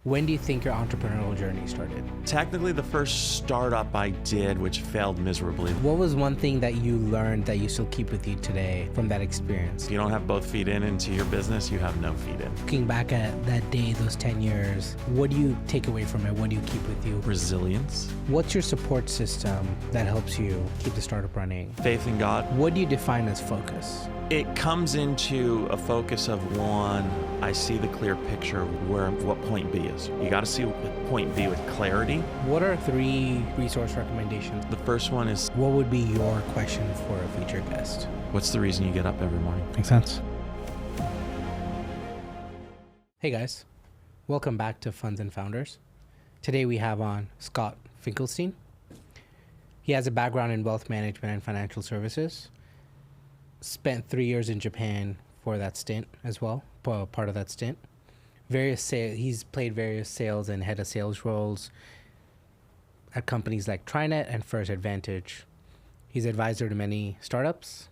When do you think your entrepreneurial journey started? Technically, the first startup I did, which failed miserably. What was one thing that you learned that you still keep with you today from that experience? If you don't have both feet into your business, you have no feet in. Looking back at that day, those 10 years, what do you take away from it? What do you keep with you? Resilience. What's your support system that helps you keep the startup running? Faith in God. What do you define as focus? It comes into a focus of one, I see the clear picture of what point B is. You got to see point B with clarity. What are 3 resource recommendations? The first one is, What would be your question for a future guest? what's the reason you get up every morning? Makes sense. Hey guys, welcome back to Funds and Founders. Today we have on Scott Finkelstein. He has a background in wealth management and financial services. Spent 3 years in Japan for that stint as well, part of that stint. He's played various sales and head of sales roles at companies like TriNet and First Advantage. He's advisor to many startups,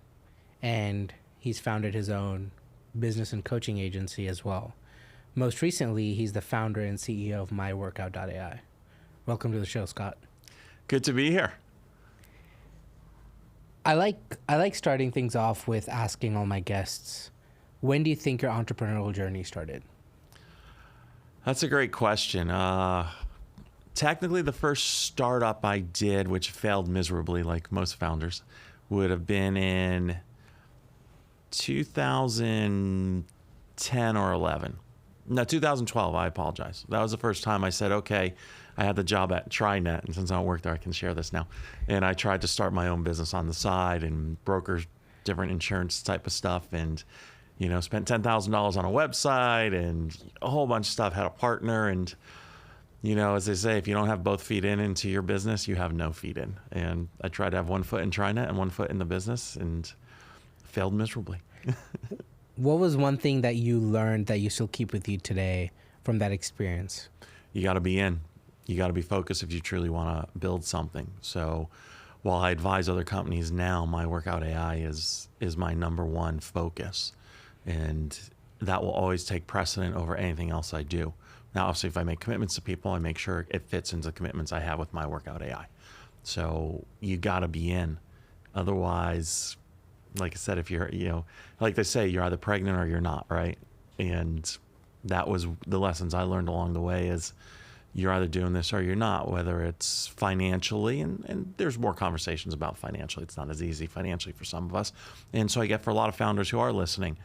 and he's founded his own business and coaching agency as well. Most recently, he's the founder and CEO of myworkout.ai. Welcome to the show, Scott. Good to be here. I like starting things off with asking all my guests, when do you think your entrepreneurial journey started? That's a great question. Technically, the first startup I did, which failed miserably, like most founders, would have been in 2010 or 11. No, 2012, I apologize. That was the first time I said, okay, I had the job at TriNet, and since I don't work there, I can share this now. And I tried to start my own business on the side and broker different insurance type of stuff, and spent $10,000 on a website and a whole bunch of stuff, had a partner, and as they say, if you don't have both feet into your business, you have no feet in. And I tried to have one foot in TriNet and one foot in the business and failed miserably. What was one thing that you learned that you still keep with you today from that experience? You got to be in. You got to be focused if you truly want to build something. So while I advise other companies now, myworkout.ai is my number one focus. And that will always take precedent over anything else I do. Now, obviously, if I make commitments to people, I make sure it fits into the commitments I have with myworkout.ai. So you got to be in. Otherwise, like I said, if you're, like they say, you're either pregnant or you're not, right? And that was the lessons I learned along the way is you're either doing this or you're not, whether it's financially, and there's more conversations about financially. It's not as easy financially for some of us. And so I get for a lot of founders who are listening,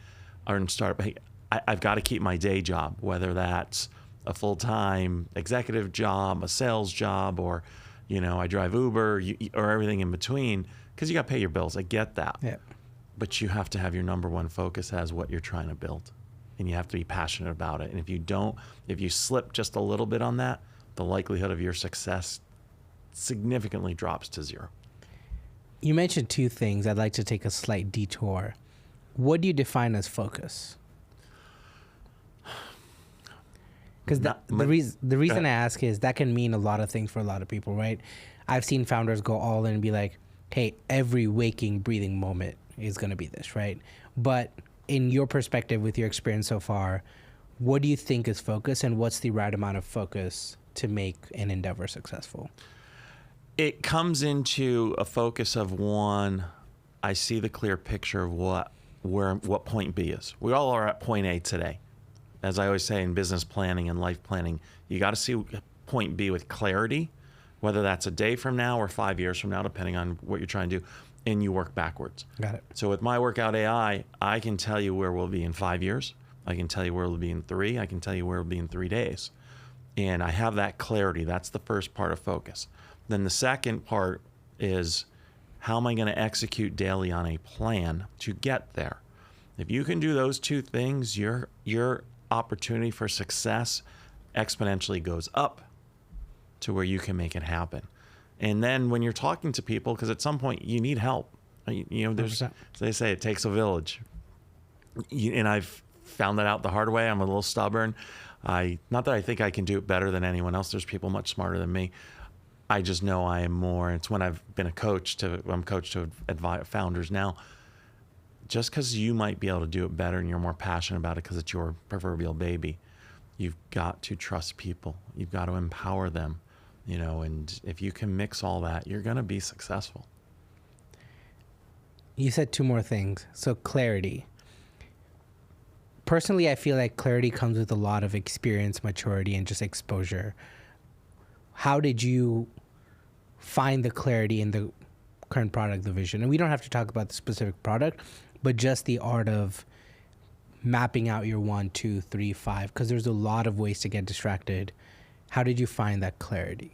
are in startup, hey, I've got to keep my day job, whether that's a full-time executive job, a sales job, or, I drive Uber, or everything in between, because you got to pay your bills. I get that. Yeah. But you have to have your number one focus as what you're trying to build. And you have to be passionate about it. And if you slip just a little bit on that, the likelihood of your success significantly drops to 0. You mentioned 2 things. I'd like to take a slight detour. What do you define as focus? Because the reason I ask is that can mean a lot of things for a lot of people, right? I've seen founders go all in and be like, hey, every waking, breathing moment is going to be this, right? But in your perspective, with your experience so far, what do you think is focus, and what's the right amount of focus to make an endeavor successful? It comes into a focus of one, I see the clear picture of what point B is. We all are at point A today. As I always say in business planning and life planning, you got to see point B with clarity, whether that's a day from now or 5 years from now, depending on what you're trying to do, and you work backwards. Got it. So with myworkout.ai, I can tell you where we'll be in 5 years. I can tell you where we'll be in 3. I can tell you where we'll be in 3 days. And I have that clarity. That's the first part of focus. Then the second part is, how am I going to execute daily on a plan to get there? If you can do those 2 things, your opportunity for success exponentially goes up to where you can make it happen. And then when you're talking to people, because at some point you need help, there's, as they say, it takes a village. And I've found that out the hard way. I'm a little stubborn. Not that I think I can do it better than anyone else. There's people much smarter than me. I just know I am more. It's when I've been I'm coached to advise founders now. Just because you might be able to do it better and you're more passionate about it because it's your proverbial baby, You've got to trust people. You've got to empower them, and if you can mix all that, you're going to be successful. You said two more things. So clarity. Personally, I feel like clarity comes with a lot of experience, maturity, and just exposure. How did you find the clarity in the current product, the vision? And we don't have to talk about the specific product, but just the art of mapping out your 1, 2, 3, 5, because there's a lot of ways to get distracted. How did you find that clarity?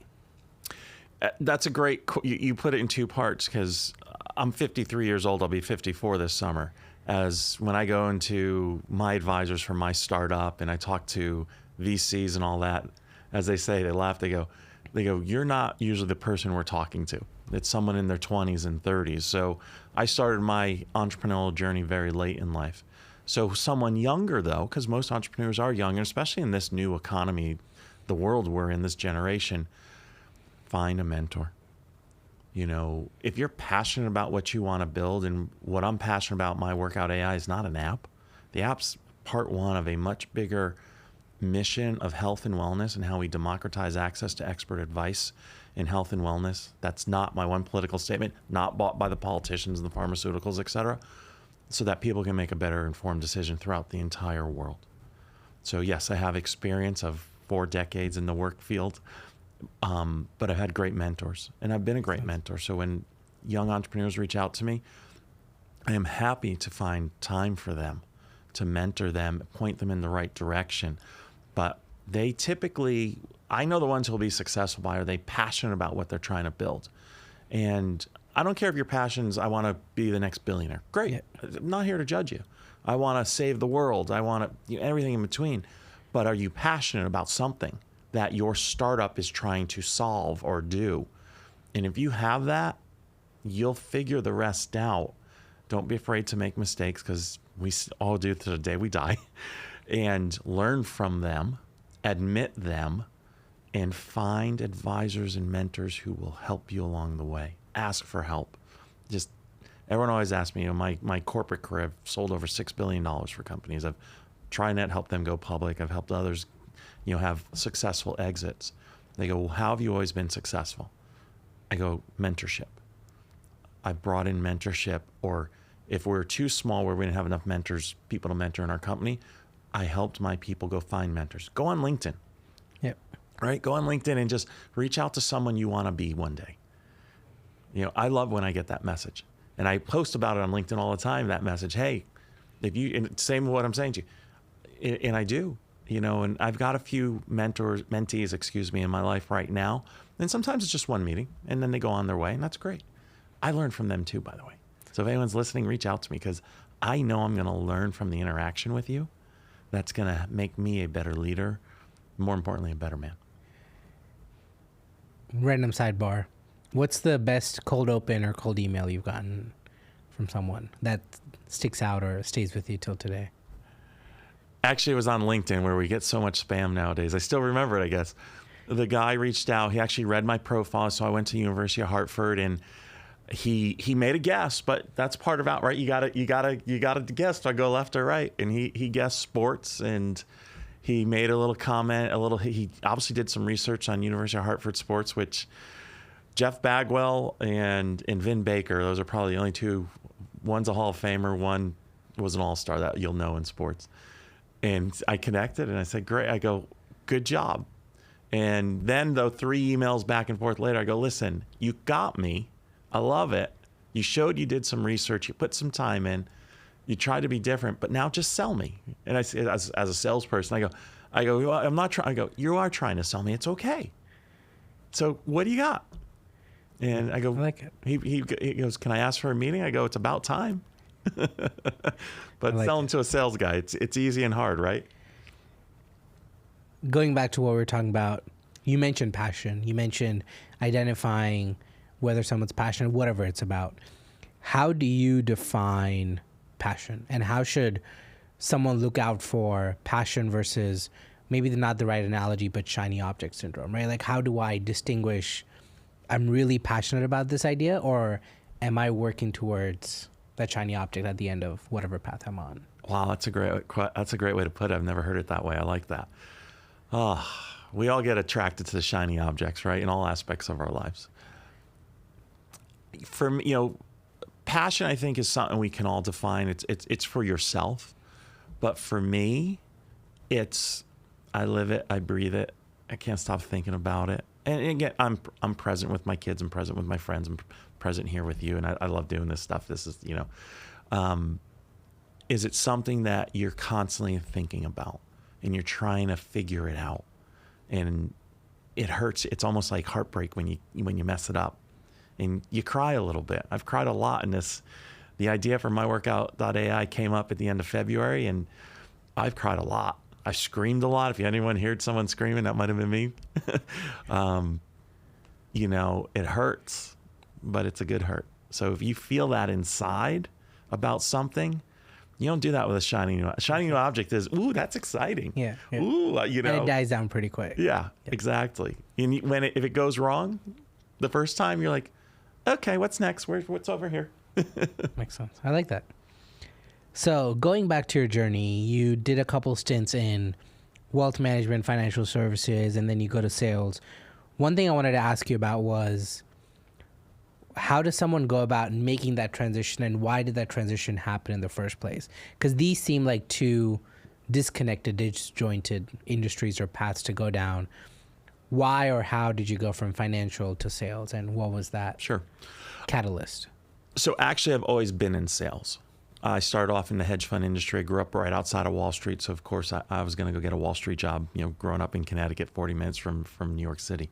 That's a great, you put it in two parts, because I'm 53 years old. I'll be 54 this summer. As when I go into my advisors for my startup and I talk to VCs and all that, as they say, they laugh, they go, you're not usually the person we're talking to. It's someone in their 20s and 30s. So I started my entrepreneurial journey very late in life. So someone younger, though, because most entrepreneurs are young, and especially in this new economy, the world we're in, this generation, find a mentor. If you're passionate about what you want to build, and what I'm passionate about, My Workout AI is not an app. The app's part one of a much bigger mission of health and wellness and how we democratize access to expert advice in health and wellness. That's not my one political statement, not bought by the politicians and the pharmaceuticals, et cetera, so that people can make a better informed decision throughout the entire world. So yes, I have experience of 4 decades in the work field, but I've had great mentors, and I've been a great mentor. So when young entrepreneurs reach out to me, I am happy to find time for them, to mentor them, point them in the right direction. But they typically, I know the ones who will be successful by, are they passionate about what they're trying to build? And I don't care if your passion's, I want to be the next billionaire. Great. Yeah. I'm not here to judge you. I want to save the world. I want to, everything in between. But are you passionate about something that your startup is trying to solve or do? And if you have that, you'll figure the rest out. Don't be afraid to make mistakes, because we all do to the day we die. And learn from them, admit them, and find advisors and mentors who will help you along the way. Ask for help. Just, everyone always asks me, my corporate career, I've sold over $6 billion for companies. I've tried to help them go public. I've helped others, have successful exits. They go, well, how have you always been successful? I go, mentorship. I brought in mentorship, or if we're too small where we didn't have enough people to mentor in our company, I helped my people go find mentors. Go on LinkedIn. Yep. Right? Go on LinkedIn and just reach out to someone you want to be one day. I love when I get that message. And I post about it on LinkedIn all the time, that message. Hey, and same with what I'm saying to you. And I do, and I've got a few mentees, in my life right now. And sometimes it's just one meeting, and then they go on their way, and that's great. I learn from them too, by the way. So if anyone's listening, reach out to me, because I know I'm going to learn from the interaction with you. That's going to make me a better leader, more importantly, a better man. Random sidebar. What's the best cold open or cold email you've gotten from someone that sticks out or stays with you till today? Actually, it was on LinkedIn, where we get so much spam nowadays. I still remember it, I guess. The guy reached out. He actually read my profile. So I went to University of Hartford, and he made a guess, but that's part of out, right? You gotta guess. Do I go left or right? And he guessed sports, and he made a little comment, he obviously did some research on University of Hartford sports, which Jeff Bagwell and Vin Baker, those are probably the only two. One's a Hall of Famer, one was an all-star that you'll know in sports. And I connected, and I said, great. I go, good job. And then, though, 3 emails back and forth later, I go, listen, you got me. I love it. You showed you did some research. You put some time in. You tried to be different, but now just sell me. And I say, as a salesperson, I go, well, I'm not trying. I go, you are trying to sell me. It's okay. So what do you got? And I go, I like it. He goes, can I ask for a meeting? I go, it's about time. But like selling to a sales guy, it's easy and hard, right? Going back to what we were talking about, you mentioned passion. You mentioned identifying whether someone's passionate, whatever it's about. How do you define passion? And how should someone look out for passion versus, maybe not the right analogy, but shiny object syndrome, right? Like, how do I distinguish, I'm really passionate about this idea, or am I working towards that shiny object at the end of whatever path I'm on? Wow, that's a great way to put it. I've never heard it that way. I like that. Oh, we all get attracted to the shiny objects, right? In all aspects of our lives. For me, passion, I think, is something we can all define. It's for yourself. But for me, I live it, I breathe it. I can't stop thinking about it. And again, I'm present with my kids, I'm present with my friends, I'm present here with you, and I love doing this stuff. This is, is it something that you're constantly thinking about and you're trying to figure it out? And it hurts. It's almost like heartbreak when you mess it up. And you cry a little bit. I've cried a lot in this. The idea for myworkout.ai came up at the end of February, and I've cried a lot. I screamed a lot. If anyone heard someone screaming, that might have been me. It hurts, but it's a good hurt. So if you feel that inside about something, you don't do that with a shiny new object. Is, ooh, that's exciting. Yeah. Ooh, And it dies down pretty quick. Yeah, exactly. And if it goes wrong, the first time you're like, okay, what's next? What's over here? Makes sense. I like that. So going back to your journey, you did a couple stints in wealth management, financial services, and then you go to sales. One thing I wanted to ask you about was, how does someone go about making that transition, and why did that transition happen in the first place? Because these seem like two disconnected, disjointed industries or paths to go down. Why or how did you go from financial to sales, and what was that catalyst? So actually, I've always been in sales. I started off in the hedge fund industry. I grew up right outside of Wall Street. So, of course, I was going to go get a Wall Street job, growing up in Connecticut, 40 minutes from New York City.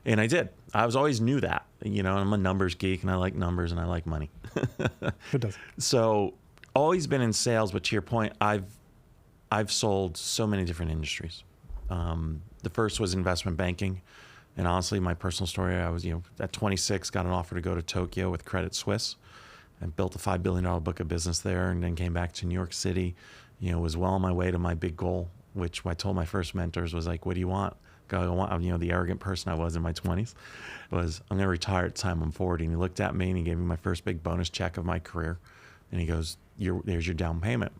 And I did. I always knew that. I'm a numbers geek, and I like numbers, and I like money. Who doesn't? So, always been in sales. But to your point, I've sold so many different industries. The first was investment banking. And honestly, my personal story, I was, at 26, got an offer to go to Tokyo with Credit Suisse. And built a $5 billion book of business there, and then came back to New York City. Was well on my way to my big goal, which I told my first mentors was like, what do you want? I want, the arrogant person I was in my 20s was, I'm going to retire at the time I'm 40. And he looked at me and he gave me my first big bonus check of my career. And he goes, there's your down payment.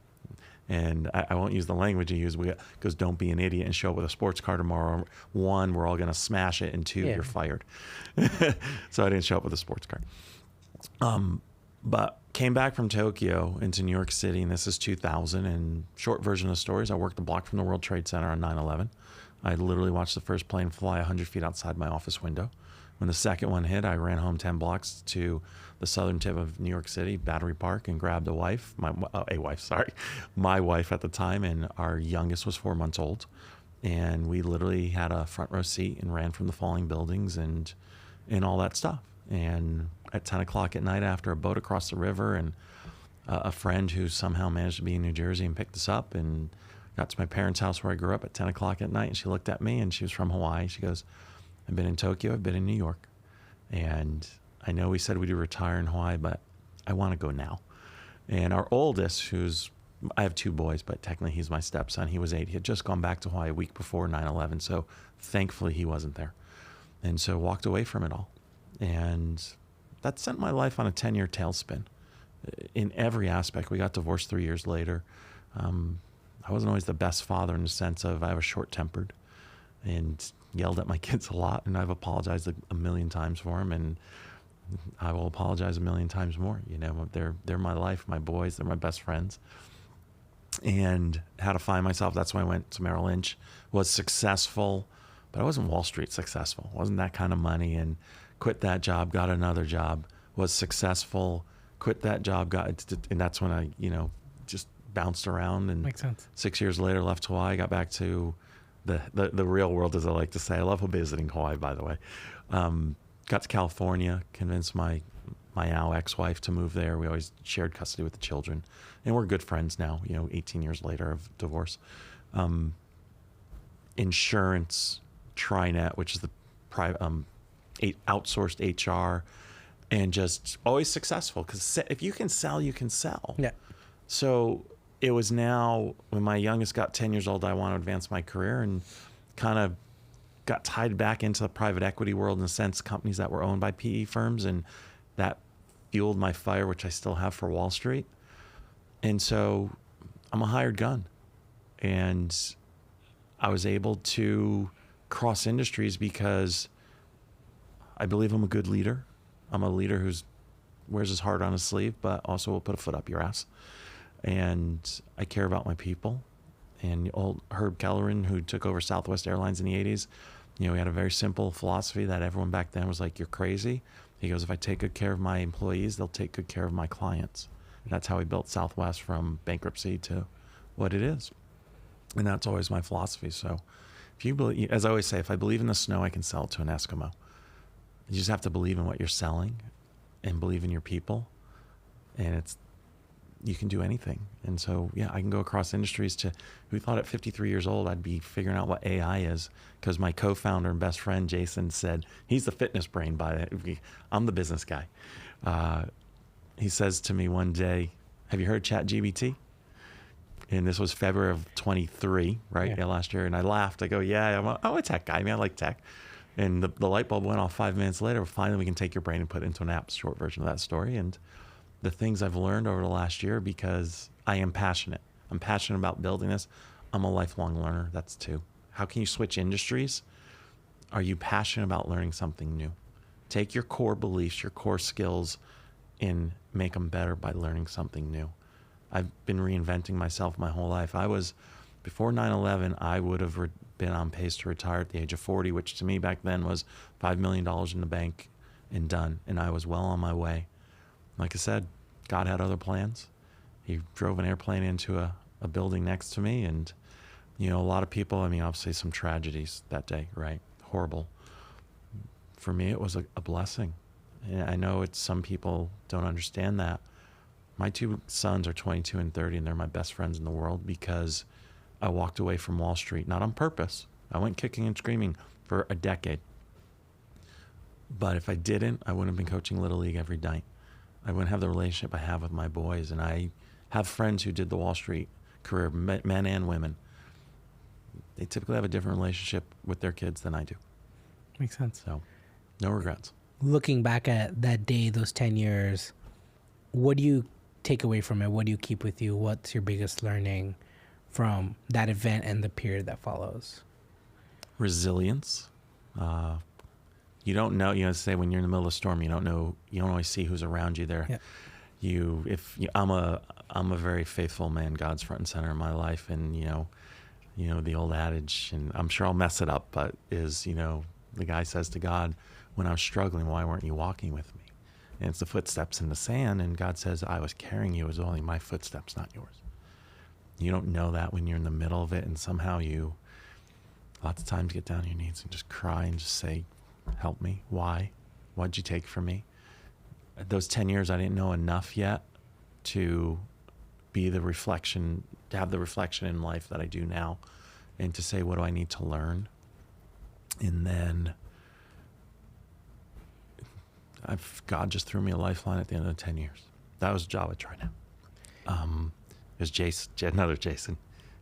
And I won't use the language he used. He goes, don't be an idiot and show up with a sports car tomorrow. 1, we're all going to smash it. And 2, you're fired. So I didn't show up with a sports car. But came back from Tokyo into New York City, and this is 2000. And short version of the story is I worked a block from the World Trade Center on 9/11. I literally watched the first plane fly 100 feet outside my office window. When the second one hit, I ran home 10 blocks to the southern tip of New York City, Battery Park, and grabbed my wife at the time, and our youngest was 4 months old. And we literally had a front row seat and ran from the falling buildings and all that stuff. And at 10 o'clock at night, after a boat across the river, and a friend who somehow managed to be in New Jersey and picked us up and got to my parents' house where I grew up at 10 o'clock at night, and she looked at me, and she was from Hawaii. She goes, I've been in Tokyo, I've been in New York, and I know we said we'd retire in Hawaii, but I want to go now. And our oldest, I have 2 boys, but technically he's my stepson. He was 8. He had just gone back to Hawaii a week before 9/11, so thankfully he wasn't there. And so walked away from it all. And that sent my life on a 10-year tailspin in every aspect. We got divorced 3 years later. I wasn't always the best father in the sense of I was short-tempered and yelled at my kids a lot, and I've apologized a million times for them, and I will apologize a million times more. They're my life, my boys, they're my best friends. And how to find myself, that's when I went to Merrill Lynch, was successful, but I wasn't Wall Street successful. It wasn't that kind of money, and quit that job, got another job, was successful, quit that job, and that's when I, just bounced around. And makes sense. 6 years later, left Hawaii, got back to the real world, as I like to say. I love visiting Hawaii, by the way. Got to California, convinced my now ex-wife to move there. We always shared custody with the children, and we're good friends now, 18 years later of divorce. Insurance, TriNet, which is the private, outsourced HR, and just always successful, because if you can sell, you can sell. Yeah. So it was now, when my youngest got 10 years old, I want to advance my career, and kind of got tied back into the private equity world, in a sense, companies that were owned by PE firms, and that fueled my fire, which I still have for Wall Street. And so I'm a hired gun, and I was able to cross industries because I believe I'm a good leader. I'm a leader who's wears his heart on his sleeve, but also will put a foot up your ass. And I care about my people. And old Herb Kelleran, who took over Southwest Airlines in the 80s, he had a very simple philosophy that everyone back then was like, you're crazy. He goes, if I take good care of my employees, they'll take good care of my clients. And that's how he built Southwest from bankruptcy to what it is. And that's always my philosophy. So if you believe, as I always say, if I believe in the snow, I can sell it to an Eskimo. You just have to believe in what you're selling and believe in your people. And you can do anything. And so, yeah, I can go across industries to, who thought at 53 years old, I'd be figuring out what AI is, because my co-founder and best friend, Jason, said, he's the fitness brain I'm the business guy. He says to me one day, have you heard ChatGPT? And this was February of 23, right? Yeah, last year. And I laughed. I go, yeah, I'm a tech guy. I mean, I like tech. And the light bulb went off 5 minutes later. Finally, we can take your brain and put it into an app, short version of that story. And the things I've learned over the last year, because I am passionate. I'm passionate about building this. I'm a lifelong learner. That's two. How can you switch industries? Are you passionate about learning something new? Take your core beliefs, your core skills, and make them better by learning something new. I've been reinventing myself my whole life. Before 9/11, I would have been on pace to retire at the age of 40, which to me back then was $5 million in the bank and done. And I was well on my way. Like I said, God had other plans. He drove an airplane into a building next to me. And, a lot of people, obviously some tragedies that day, right? Horrible. For me, it was a blessing. And I know some people don't understand that. My two sons are 22 and 30, and they're my best friends in the world because I walked away from Wall Street, not on purpose. I went kicking and screaming for a decade. But if I didn't, I wouldn't have been coaching Little League every night. I wouldn't have the relationship I have with my boys. And I have friends who did the Wall Street career, men and women. They typically have a different relationship with their kids than I do. Makes sense. So, no regrets. Looking back at that day, those 10 years, what do you take away from it? What do you keep with you? What's your biggest learning from that event and the period that follows? Resilience. You don't know, say when you're in the middle of a storm, you don't always see who's around you there. Yeah. I'm a very faithful man. God's front and center in my life. And, the old adage, and I'm sure I'll mess it up, but is, the guy says to God, when I was struggling, why weren't you walking with me? And it's the footsteps in the sand. And God says, I was carrying you. It was only my footsteps, not yours. You don't know that when you're in the middle of it. And somehow lots of times get down on your knees and just cry and just say, help me. Why? What'd you take from me? Those 10 years, I didn't know enough yet to have the reflection in life that I do now, and to say, what do I need to learn? And then God just threw me a lifeline at the end of the 10 years. That was a job I tried now. There's another Jason,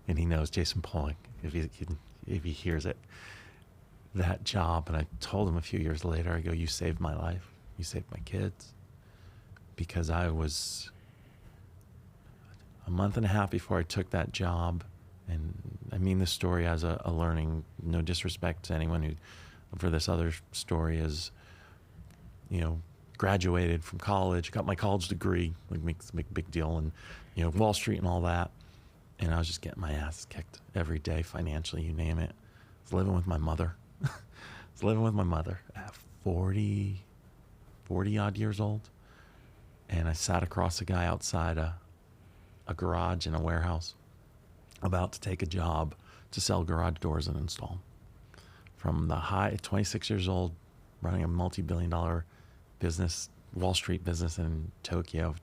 and he knows, Jason Pauling, if he hears it, that job. And I told him a few years later, I go, you saved my life. You saved my kids. Because I was a month and a half before I took that job. And I mean this story as a learning, no disrespect to anyone who, for this other story, is, graduated from college, got my college degree, like makes a big deal, and, Wall Street and all that. And I was just getting my ass kicked every day financially, you name it. I was living with my mother. At 40 odd years old. And I sat across a guy outside a garage in a warehouse, about to take a job to sell garage doors and install them. From the high, 26 years old, running a multi-billion-dollar business, Wall Street business in Tokyo,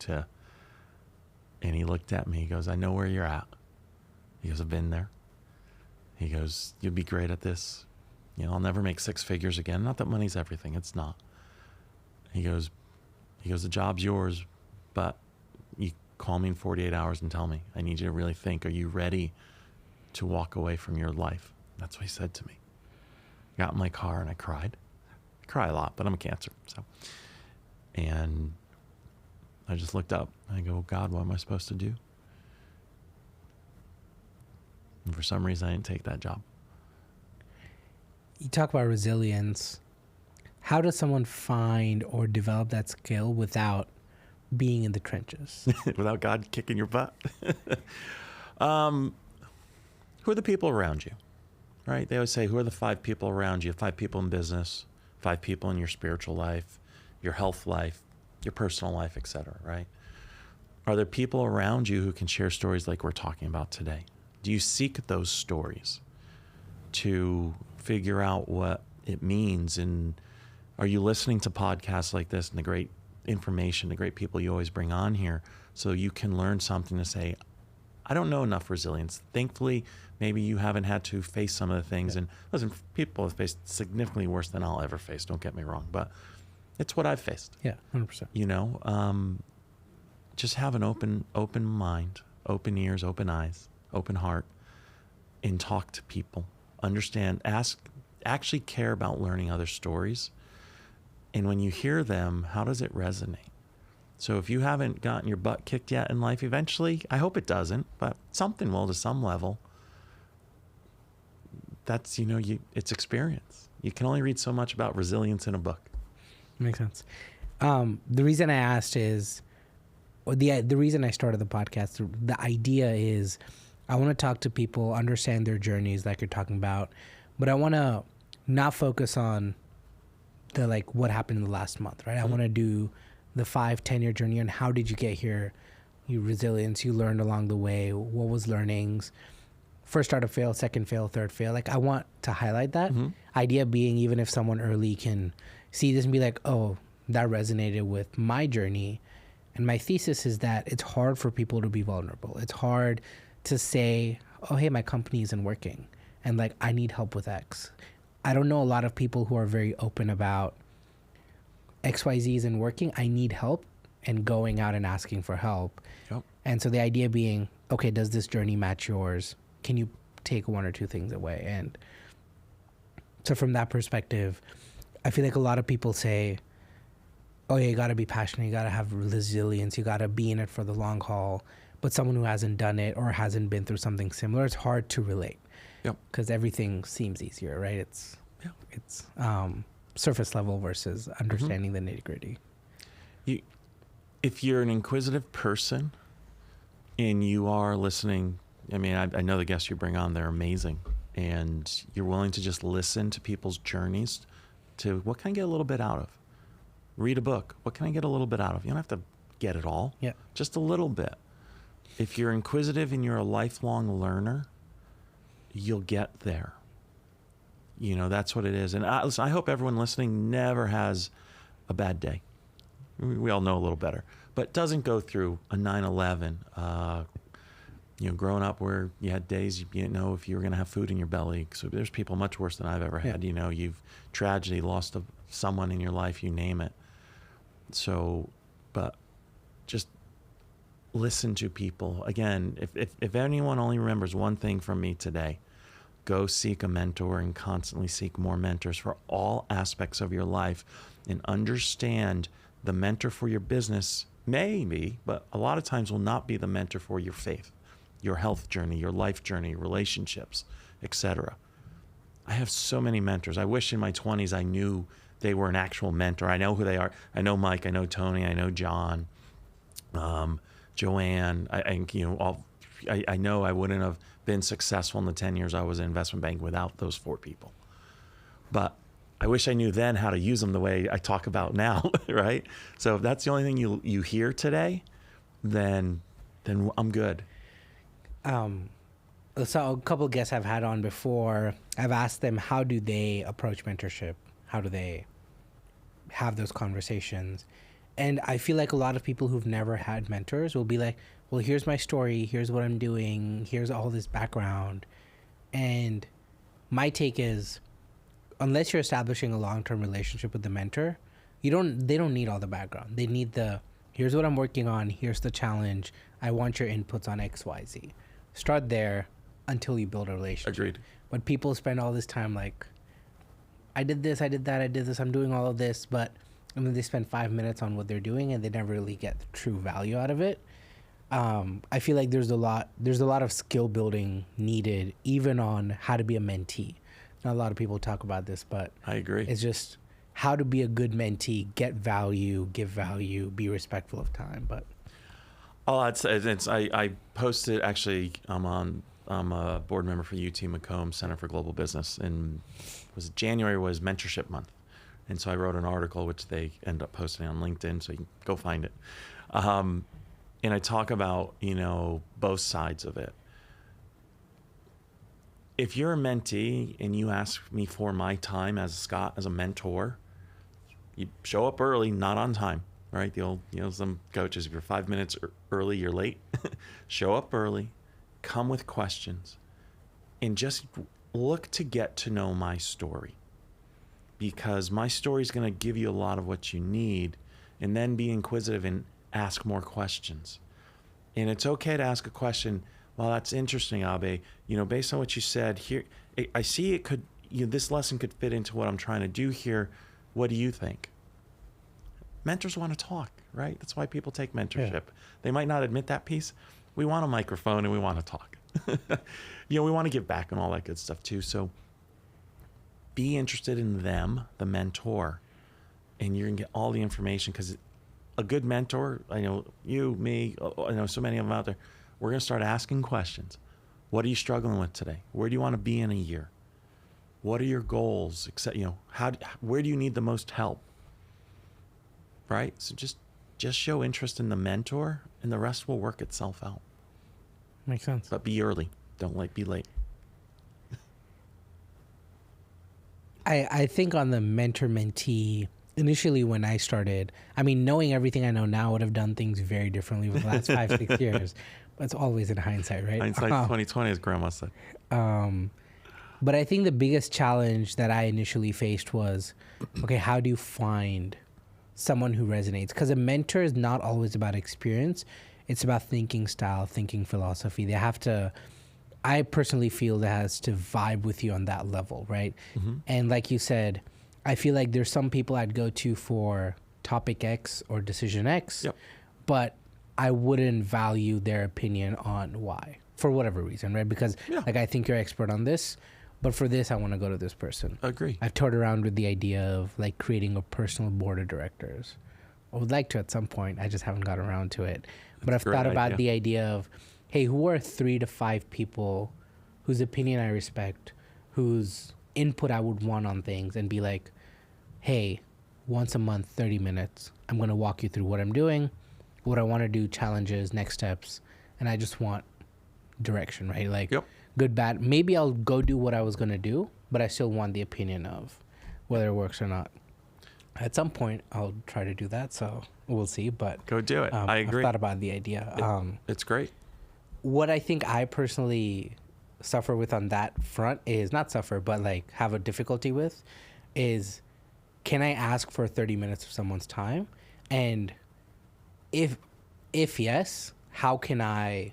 and he looked at me, he goes, I know where you're at. He goes, I've been there. He goes, you'll be great at this. I'll never make six figures again. Not that money's everything, it's not. He goes, the job's yours, but you call me in 48 hours and tell me. I need you to really think, are you ready to walk away from your life? That's what he said to me. Got in my car and I cried. I cry a lot, but I'm a Cancer. And I just looked up. I go, God, what am I supposed to do? And for some reason, I didn't take that job. you talk about resilience. How does someone find or develop that skill without being in the trenches? Without God kicking your butt. Who are the people around you, right? They always say, who are the 5 people around you? 5 people in business, 5 people in your spiritual life, your health life, your personal life, etc., right? Are there people around you who can share stories like we're talking about today? Do you seek those stories to figure out what it means? And are you listening to podcasts like this and the great information, the great people you always bring on here, so you can learn something to say, I don't know enough resilience. Thankfully, maybe you haven't had to face some of the things. And listen, people have faced significantly worse than I'll ever face, don't get me wrong, but it's what I've faced. Yeah, 100%. You know, just have an open mind, open ears, open eyes, open heart, and talk to people. Understand, actually care about learning other stories. And when you hear them, how does it resonate? So if you haven't gotten your butt kicked yet in life, eventually, I hope it doesn't, but something will to some level. That's, it's experience. You can only read so much about resilience in a book. Makes sense. The reason I asked is, or the reason I started the podcast, the idea is I want to talk to people, understand their journeys like you're talking about, but I want to not focus on the what happened in the last month, right? I want to do the 5-10 year journey on how did you get here, your resilience you learned along the way, what was learnings, first start to fail, second fail, third fail. I want to highlight that. Idea being, even if someone early can see this and be like, oh, that resonated with my journey. And my thesis is that it's hard for people to be vulnerable. It's hard to say, oh, hey, my company isn't working and I need help with X. I don't know a lot of people who are very open about XYZ isn't working. I need help, and going out and asking for help. Yep. And so the idea being, okay, does this journey match yours? Can you take 1 or 2 things away? And so from that perspective, I feel like a lot of people say, oh yeah, you got to be passionate, you got to have resilience, you got to be in it for the long haul. But someone who hasn't done it or hasn't been through something similar, it's hard to relate. Yep. Because everything seems easier, right? It's surface level versus understanding the nitty gritty. If you're an inquisitive person and you are listening, I mean, I know the guests you bring on, they're amazing. And you're willing to just listen to people's journeys to what can I get a little bit out of? Read a book. What can I get a little bit out of? You don't have to get it all. Yeah. Just a little bit. If you're inquisitive and you're a lifelong learner, you'll get there. That's what it is. And listen, I hope everyone listening never has a bad day. We all know a little better. But doesn't go through a 9/11, growing up where you had days you didn't know if you were going to have food in your belly. So there's people much worse than I've ever had. You've tragedy, lost someone in your life, you name it. So, but just listen to people. Again, if anyone only remembers one thing from me today, go seek a mentor and constantly seek more mentors for all aspects of your life, and understand the mentor for your business maybe, but a lot of times will not be the mentor for your faith, your health journey, your life journey, relationships, etc. I have so many mentors. I wish in my 20s I knew they were an actual mentor. I know who they are. I know Mike, I know Tony, I know John, Joanne. I know I wouldn't have been successful in the 10 years I was in investment bank without those 4 people. But I wish I knew then how to use them the way I talk about now, right? So if that's the only thing you hear today, then I'm good. So a couple of guests I've had on before, I've asked them, how do they approach mentorship? How do they have those conversations? And I feel like a lot of people who've never had mentors will be like, well, here's my story. Here's what I'm doing. Here's all this background. And my take is, unless you're establishing a long-term relationship with the mentor, they don't need all the background. They need here's what I'm working on. Here's the challenge. I want your inputs on X, Y, Z. Start there until you build a relationship. Agreed. But people spend all this time I did this, I did that, I did this, I'm doing all of this, but they spend 5 minutes on what they're doing and they never really get the true value out of it. I feel like there's a lot of skill building needed, even on how to be a mentee. Not a lot of people talk about this, but I agree. it's just how to be a good mentee, get value, give value, be respectful of time. But I posted, actually, I'm a board member for UT Macomb Center for Global Business, and January was mentorship month. And so I wrote an article, which they end up posting on LinkedIn, so you can go find it. And I talk about, both sides of it. If you're a mentee and you ask me for my time as Scott, as a mentor, you show up early, not on time, right? The old, some coaches, if you're 5 minutes early, you're late. Show up early, come with questions, and just look to get to know my story. Because my story is going to give you a lot of what you need, and then be inquisitive and ask more questions. And it's okay to ask a question. Well, that's interesting, Abe. Based on what you said here, I see it could, this lesson could fit into what I'm trying to do here. What do you think? Mentors want to talk, right? That's why people take mentorship. Yeah. They might not admit that piece. We want a microphone and we want to talk. We want to give back and all that good stuff too. So be interested in them, the mentor, and you're going to get all the information, because a good mentor, I know you, me, I know so many of them out there, we're going to start asking questions. What are you struggling with today? Where do you want to be in a year? What are your goals? Where do you need the most help? Right? So just show interest in the mentor, and the rest will work itself out. Makes sense. But be early. Don't be late. I think on the mentor-mentee, initially when I started, knowing everything I know now, I would have done things very differently for the last 5-6 years. But it's always in hindsight, right? Hindsight 2020, as Grandma said. But I think the biggest challenge that I initially faced was, okay, how do you find someone who resonates? Because a mentor is not always about experience. It's about thinking style, thinking philosophy. They have to, I personally feel, that has to vibe with you on that level, right? Mm-hmm. And like you said, I feel like there's some people I'd go to for topic X or decision X, yep, but I wouldn't value their opinion on Y for whatever reason, right? Because I think you're expert on this, but for this, I want to go to this person. Agree. I've toyed around with the idea of creating a personal board of directors. I would like to at some point. I just haven't got around to it. But I've thought about the idea of, hey, who are 3 to 5 people whose opinion I respect, whose input I would want on things, and be like, hey, once a month, 30 minutes, I'm going to walk you through what I'm doing, what I want to do, challenges, next steps, and I just want direction, right? Good, bad. Maybe I'll go do what I was going to do, but I still want the opinion of whether it works or not. At some point, I'll try to do that, so we'll see. But go do it. I agree. I've thought about the idea. It's great. What I think I personally suffer with on that front is, not suffer, but have a difficulty with, is, can I ask for 30 minutes of someone's time? And if yes, how can I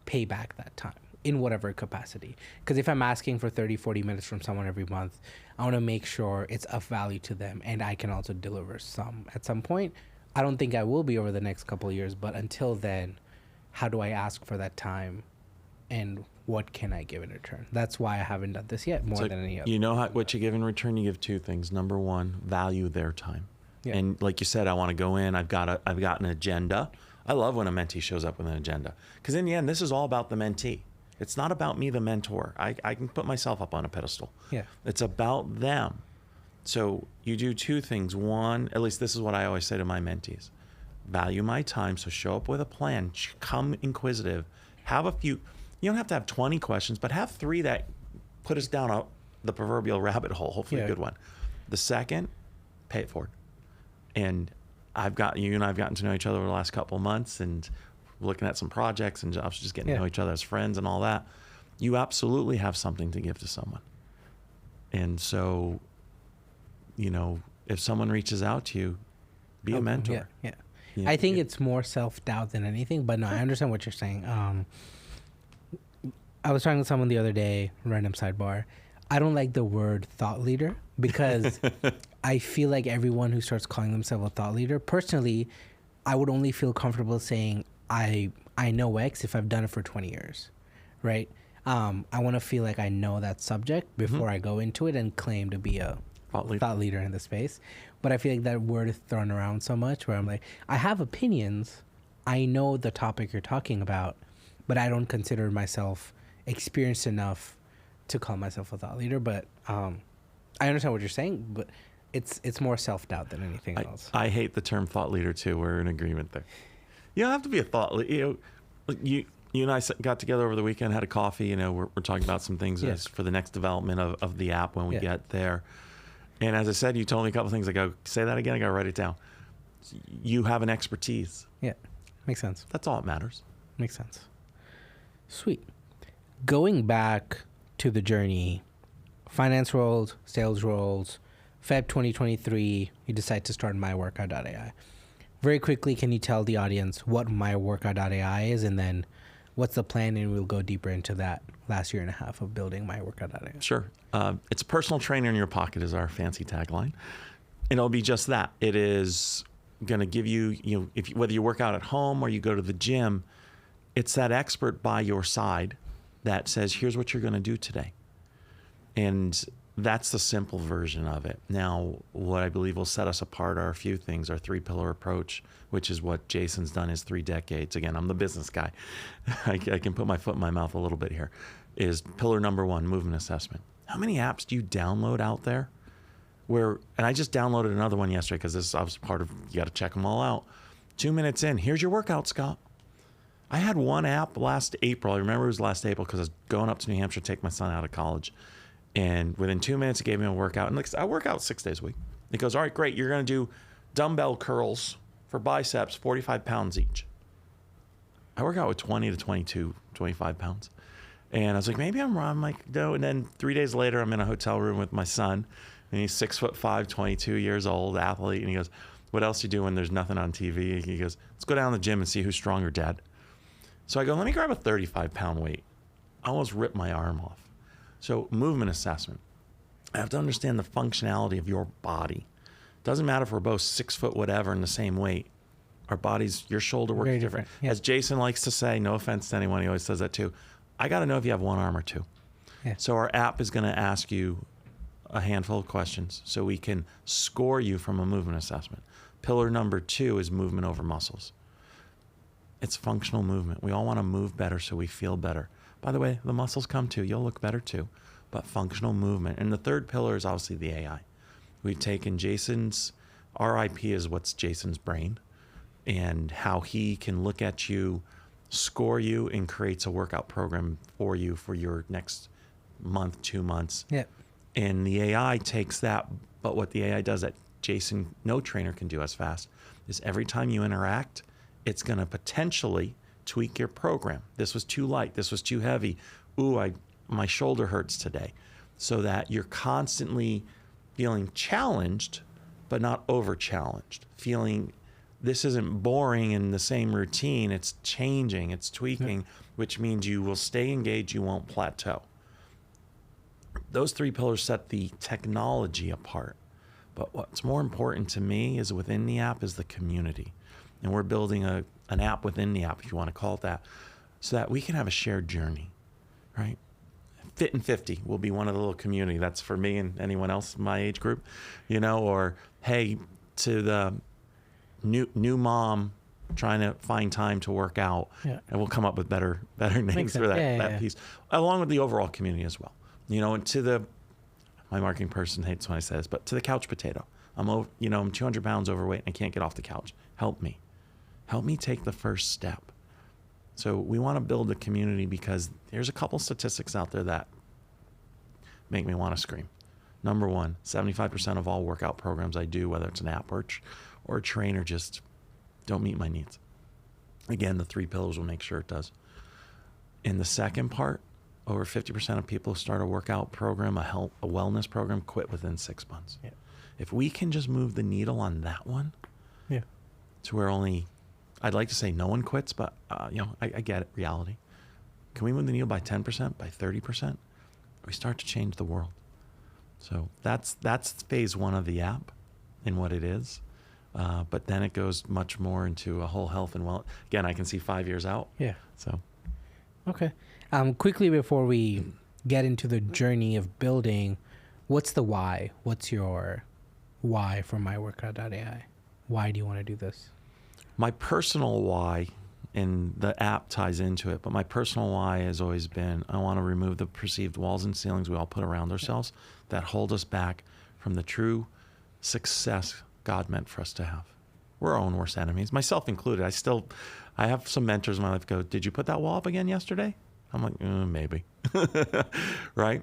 pay back that time in whatever capacity? Because if I'm asking for 30, 40 minutes from someone every month, I want to make sure it's of value to them, and I can also deliver some at some point. I don't think I will be over the next couple of years, but until then, how do I ask for that time, and what can I give in return? That's why I haven't done this yet, more than any other. What you give in return? You give 2 things. Number 1, value their time. Yeah. And like you said, I want to go in. I've got an agenda. I love when a mentee shows up with an agenda, because in the end, this is all about the mentee. It's not about me, the mentor. I can put myself up on a pedestal. Yeah. It's about them. So you do 2 things. 1, at least this is what I always say to my mentees: value my time. So show up with a plan. Come inquisitive. Have a few. You don't have to have 20 questions, but have 3 that put us down the proverbial rabbit hole. Hopefully, a good one. The second, pay it forward. And you and I've gotten to know each other over the last couple of months, and looking at some projects and just getting to know each other as friends and all that. You absolutely have something to give to someone. And so, if someone reaches out to you, be a mentor. Yeah. I think it's more self-doubt than anything, but no, I understand what you're saying. I was talking to someone the other day, random sidebar. I don't like the word thought leader, because I feel like everyone who starts calling themselves a thought leader, personally, I would only feel comfortable saying I know X if I've done it for 20 years, right? I want to feel like I know that subject before I go into it and claim to be a thought leader in the space. But I feel like that word is thrown around so much where I'm like, I have opinions. I know the topic you're talking about, but I don't consider myself experienced enough to call myself a thought leader. But I understand what you're saying, but it's more self-doubt than anything else. I hate the term thought leader too. We're in agreement there. You don't have to be a thought leader. You and I got together over the weekend, had a coffee. We're talking about some things for the next development of the app when we get there. And as I said, you told me a couple of things. I go, say that again. I got to write it down. You have an expertise. Yeah, makes sense. That's all that matters. Makes sense. Sweet. Going back to the journey, finance roles, sales roles, Feb 2023, you decide to start myworkout.ai. Very quickly, can you tell the audience what myworkout.ai is, and then what's the plan? And we'll go deeper into that last year and a half of building myworkout.ai. Sure. It's a personal trainer in your pocket is our fancy tagline. And it'll be just that. It is going to give you, whether you work out at home or you go to the gym, it's that expert by your side that says, here's what you're going to do today. And that's the simple version of it. Now, what I believe will set us apart are a few things. Our 3-pillar approach, which is what Jason's done his 3 decades. Again, I'm the business guy. I can put my foot in my mouth a little bit here. Is pillar number 1, movement assessment. How many apps do you download out there? And I just downloaded another one yesterday because I was part of, you got to check them all out. 2 minutes in, here's your workout, Scott. I had one app last April. I remember it was last April because I was going up to New Hampshire to take my son out of college. And within 2 minutes, it gave me a workout. And I work out 6 days a week. It goes, all right, great. You're going to do dumbbell curls for biceps, 45 pounds each. I work out with 20 to 22, 25 pounds. And I was like, maybe I'm wrong. I'm like, no. And then 3 days later, I'm in a hotel room with my son. And he's 6'5", 22 years old, athlete. And he goes, what else you do when there's nothing on TV? He goes, let's go down to the gym and see who's stronger, Dad. So I go, let me grab a 35-pound weight. I almost ripped my arm off. So movement assessment. I have to understand the functionality of your body. Doesn't matter if we're both 6 foot whatever and the same weight. Our bodies, your shoulder works Very different. Yeah. As Jason likes to say, no offense to anyone, he always says that too. I got to know if you have one arm or two. Yeah. So our app is going to ask you a handful of questions so we can score you from a movement assessment. Pillar number 2 is movement over muscles. It's functional movement. We all want to move better so we feel better. By the way, the muscles come too. You'll look better too. But functional movement. And the 3rd pillar is obviously the AI. We've taken our IP is what's Jason's brain and how he can look at you, score you, and creates a workout program for you for your next month, 2 months. Yeah. And the AI takes that, but what the AI does that Jason, no trainer can do as fast, is every time you interact, it's going to potentially tweak your program. This was too light. This was too heavy. Ooh, my shoulder hurts today. So that you're constantly feeling challenged, but not over-challenged. Feeling this isn't boring in the same routine. It's changing. It's tweaking, which means you will stay engaged. You won't plateau. Those 3 pillars set the technology apart. But what's more important to me is within the app is the community. And we're building an app within the app, if you want to call it that, so that we can have a shared journey, right? Fit and 50 will be one of the little community. That's for me and anyone else in my age group, or hey, to the new mom trying to find time to work out, and we'll come up with better names for that piece, along with the overall community as well. And to my marketing person hates when I say this, but to the couch potato. I'm 200 pounds overweight and I can't get off the couch. Help me take the first step. So we want to build a community because there's a couple statistics out there that make me want to scream. Number 1, 75% of all workout programs I do, whether it's an app or a trainer, just don't meet my needs. Again, the 3 pillars will make sure it does. In the second part, over 50% of people who start a workout program, a wellness program, quit within 6 months. Yeah. If we can just move the needle on that one, to where I'd like to say no one quits, but I get it, reality. Can we move the needle by 10%, by 30%? We start to change the world. So that's phase 1 of the app and what it is. But then it goes much more into a whole health and well. Again, I can see 5 years out. Yeah. So. Okay. Quickly before we get into the journey of building, what's the why? What's your why for myworkout.ai? Why do you want to do this? My personal why, and the app ties into it, but my personal why has always been I want to remove the perceived walls and ceilings we all put around ourselves that hold us back from the true success God meant for us to have. We're our own worst enemies, myself included. I have some mentors in my life go, did you put that wall up again yesterday? I'm like, maybe. Right?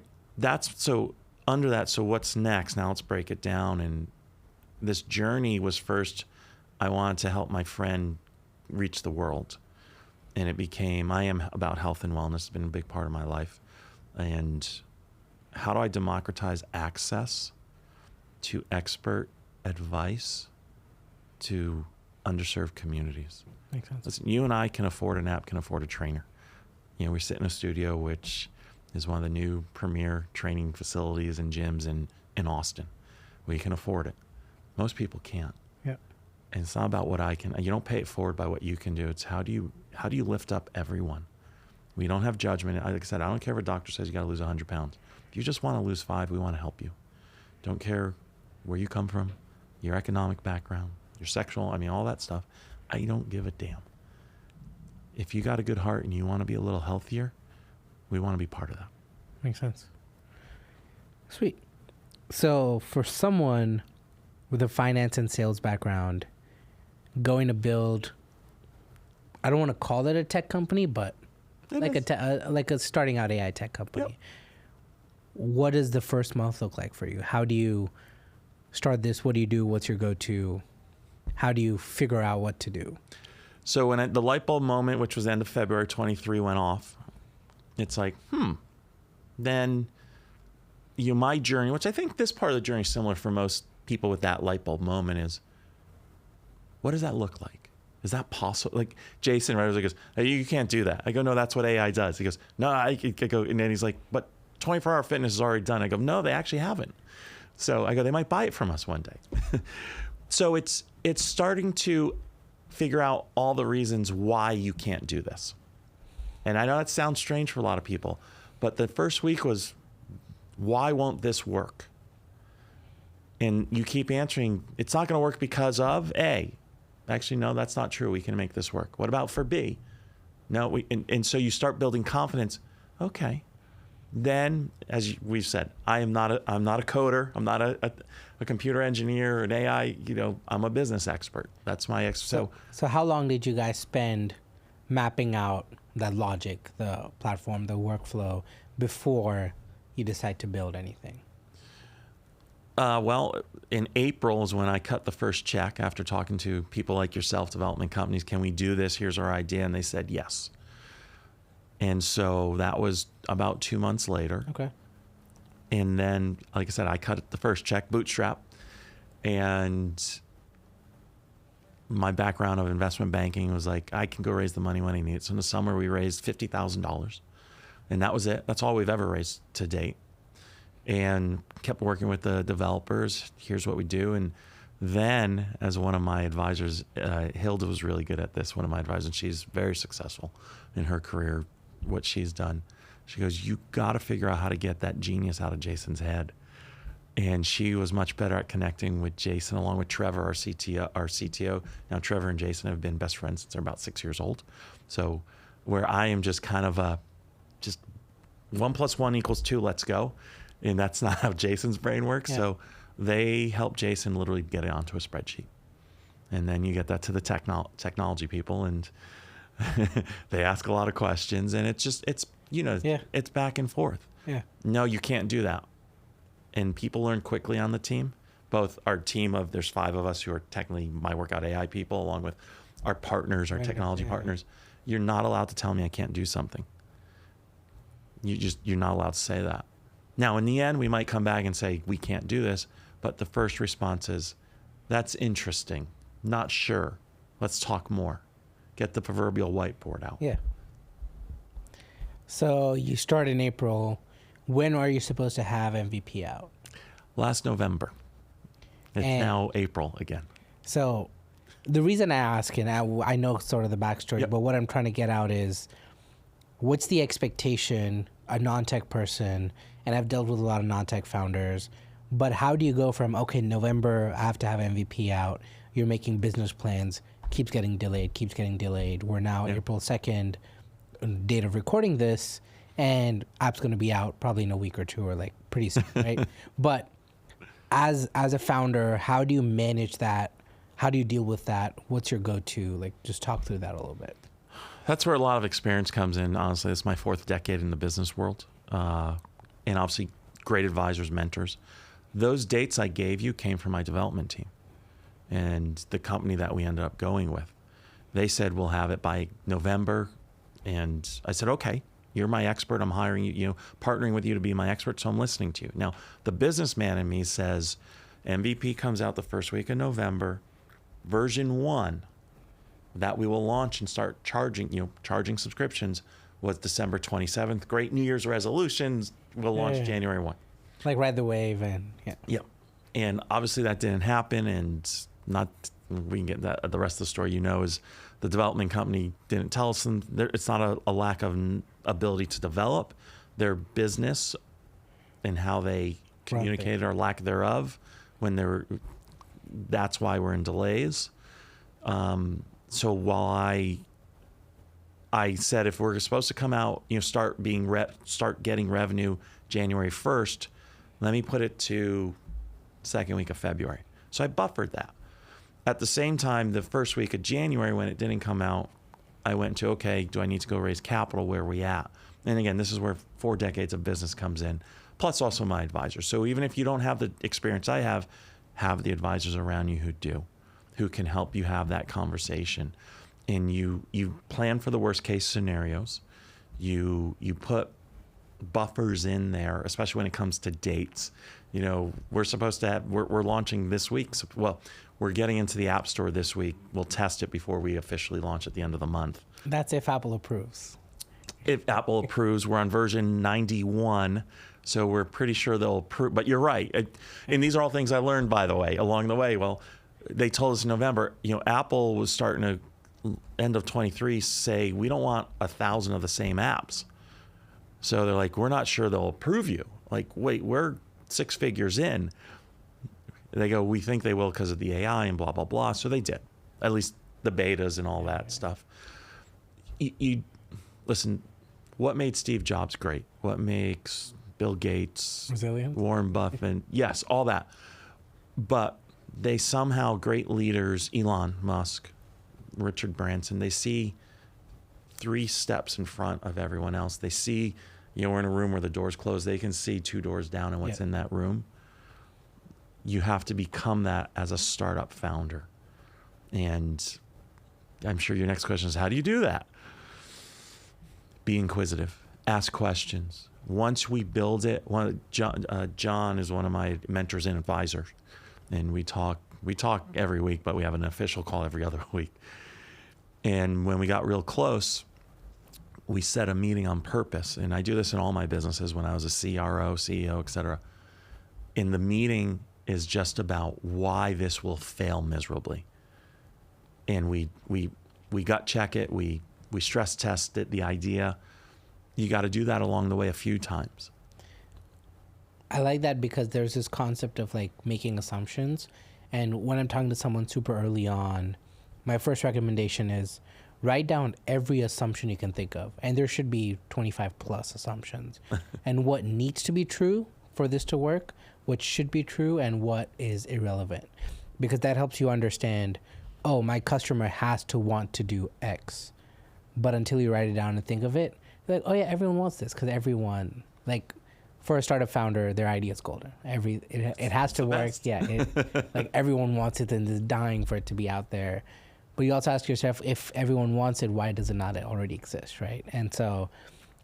So under that, so what's next? Now let's break it down. And this journey was first, I wanted to help my friend reach the world. And it became, I am about health and wellness. It's been a big part of my life. And how do I democratize access to expert advice to underserved communities? Makes sense. Listen, you and I can afford an app, can afford a trainer. You know, we sit in a studio, which is one of the new premier training facilities and gyms in Austin. We can afford it. Most people can't. Yeah. And it's not about what I can. You don't pay it forward by what you can do. It's how do you lift up everyone? We don't have judgment. Like I said, I don't care if a doctor says you got to lose 100 pounds. If you just want to lose 5, we want to help you. Don't care where you come from, your economic background, your sexual, all that stuff. I don't give a damn. If you got a good heart and you want to be a little healthier, we want to be part of that. Makes sense. Sweet. So for someone with a finance and sales background, going to build, I don't want to call it a tech company, but like a starting out AI tech company. Yep. What does the first month look like for you? How do you start this? What do you do? What's your go-to? How do you figure out what to do? So when the light bulb moment, which was the end of February 23, went off, it's like, then my journey, which I think this part of the journey is similar for most people with that light bulb moment, is what does that look like? Is that possible? Like Jason, right, goes, hey, you can't do that. I go, no, that's what AI does. He goes, no, I could go. And then he's like, but 24-hour fitness is already done. I go, no, they actually haven't. So I go, they might buy it from us one day. So it's starting to figure out all the reasons why you can't do this. And I know that sounds strange for a lot of people, but the first week was, why won't this work? And you keep answering, it's not going to work because of A. Actually, no, that's not true. We can make this work. What about for B? No, and so you start building confidence. Okay. Then, as we've said, I'm not a coder. I'm not a computer engineer or an AI. I'm a business expert. That's my So how long did you guys spend mapping out the logic, the platform, the workflow before you decide to build anything? Well, in April is when I cut the first check after talking to people like yourself, development companies. Can we do this? Here's our idea. And they said yes. And so that was about 2 months later. Okay. And then, like I said, I cut the first check, bootstrap. And my background of investment banking was like, I can go raise the money when I need it. So in the summer, we raised $50,000. And that was it. That's all we've ever raised to date. And kept working with the developers. Here's what we do. And then, as one of my advisors, Hilda was really good at this, one of my advisors, and she's very successful in her career, what she's done. She goes, you got to figure out how to get that genius out of Jason's head. And she was much better at connecting with Jason, along with Trevor, our CTO. Now, Trevor and Jason have been best friends since they're about 6 years old. So where I am just kind of just 1 + 1 = 2, let's go. And that's not how Jason's brain works. Yeah. So they help Jason literally get it onto a spreadsheet. And then you get that to the technology people, and they ask a lot of questions, and it's back and forth. Yeah. No, you can't do that. And people learn quickly on the team. Both our team there's 5 of us who are technically myworkout.ai people, along with our partners, our technology partners. You're not allowed to tell me I can't do something. You're not allowed to say that. Now, in the end, we might come back and say, we can't do this. But the first response is, that's interesting. Not sure. Let's talk more. Get the proverbial whiteboard out. Yeah. So you start in April. When are you supposed to have MVP out? Last November. It's now April again. So the reason I ask, and I know sort of the backstory, but what I'm trying to get out is, what's the expectation, a non-tech person, and I've dealt with a lot of non-tech founders, but how do you go from, okay, November, I have to have MVP out, you're making business plans, keeps getting delayed. We're now April 2nd, date of recording this, and app's going to be out probably in a week or two or like pretty soon, right? But as a founder, how do you manage that? How do you deal with that? What's your go-to? Like, just talk through that a little bit. That's where a lot of experience comes in. Honestly, it's my 4th decade in the business world. And obviously great advisors, mentors. Those dates I gave you came from my development team and the company that we ended up going with. They said, we'll have it by November. And I said, okay, you're my expert. I'm hiring you, partnering with you to be my expert. So I'm listening to you. Now, the businessman in me says MVP comes out the first week of November, version 1 that we will launch and start charging subscriptions was December 27th. Great New Year's resolutions. We'll launch January 1. Like ride the wave and Yeah. And obviously that didn't happen, and we can get that. The rest of the story, is the development company didn't tell us, and it's not a lack of ability to develop. Their business and how they communicated or lack thereof that's why we're in delays. So while I said if we're supposed to come out, start getting revenue January 1st, let me put it to second week of February. So I buffered that. At the same time, the first week of January, when it didn't come out, I went to, okay, do I need to go raise capital? Where are we at? And again, this is where 4 decades of business comes in, plus also my advisors. So even if you don't have the experience I have the advisors around you who do, who can help you have that conversation. And you plan for the worst case scenarios. You put buffers in there, especially when it comes to dates. We're supposed to have, we're launching this week. Well, we're getting into the App Store this week. We'll test it before we officially launch at the end of the month. That's if Apple approves. If Apple approves, we're on version 91. So we're pretty sure they'll approve. But you're right. And these are all things I learned, by the way, along the way. Well, they told us in November, Apple was starting to, end of 23, say, we don't want 1,000 of the same apps. So they're like, we're not sure they'll approve you. Like, wait, we're 6 figures in. They go, we think they will because of the AI and blah, blah, blah. So they did, at least the betas and all that stuff. Listen, what made Steve Jobs great? What makes Bill Gates, Resilient? Warren Buffett, yes, all that. But they somehow, great leaders, Elon Musk, Richard Branson, they see 3 steps in front of everyone else. They see, we're in a room where the door's closed. They can see 2 doors down and what's in that room. You have to become that as a startup founder. And I'm sure your next question is, how do you do that? Be inquisitive. Ask questions. Once we build it, John is one of my mentors and advisors. And we talk every week, but we have an official call every other week. And when we got real close, we set a meeting on purpose. And I do this in all my businesses when I was a CRO, CEO, et cetera. And the meeting is just about why this will fail miserably. And we gut check it. We stress test it, the idea. You got to do that along the way a few times. I like that because there's this concept of like making assumptions. And when I'm talking to someone super early on, my first recommendation is write down every assumption you can think of. And there should be 25 plus assumptions. And what needs to be true for this to work, what should be true, and what is irrelevant. Because that helps you understand, oh, my customer has to want to do X. But until you write it down and think of it, you're like, oh yeah, everyone wants this. Because everyone, like, for a startup founder, their idea is golden. It has to work. Best. Yeah, like everyone wants it and is dying for it to be out there. But you also ask yourself, if everyone wants it, why does it not already exist, right? And so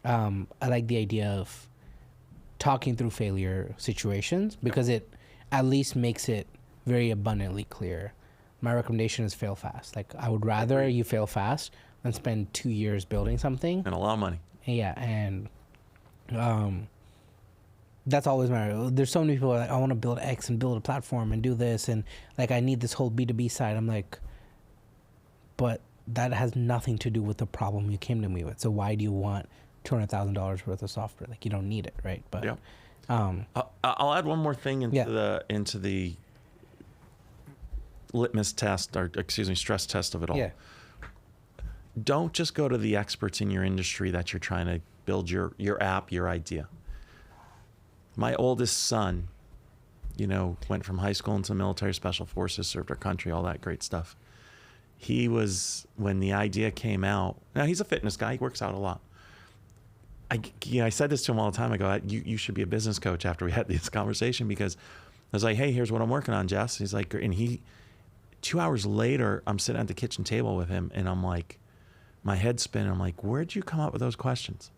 I like the idea of talking through failure situations because it at least makes it very abundantly clear. My recommendation is fail fast. Like, I would rather you fail fast than spend 2 years building something. And a lot of money. Yeah, and that's always my. There's so many people like, I want to build X and build a platform and do this, and like I need this whole B2B side. I'm like, but that has nothing to do with the problem you came to me with. So why do you want $200,000 worth of software? Like, you don't need it, right? But Yeah. I'll add one more thing into the litmus test, or stress test of it all. Yeah. Don't just go to the experts in your industry that you're trying to build your app, your idea. My oldest son, went from high school into military special forces, served our country, all that great stuff. He was, when the idea came out, now he's a fitness guy, he works out a lot. I said this to him all the time. I go, you should be a business coach after we had this conversation, because I was like, hey, here's what I'm working on, Jess. He's like, and 2 hours later, I'm sitting at the kitchen table with him, and I'm like, my head's spinning. I'm like, where'd you come up with those questions?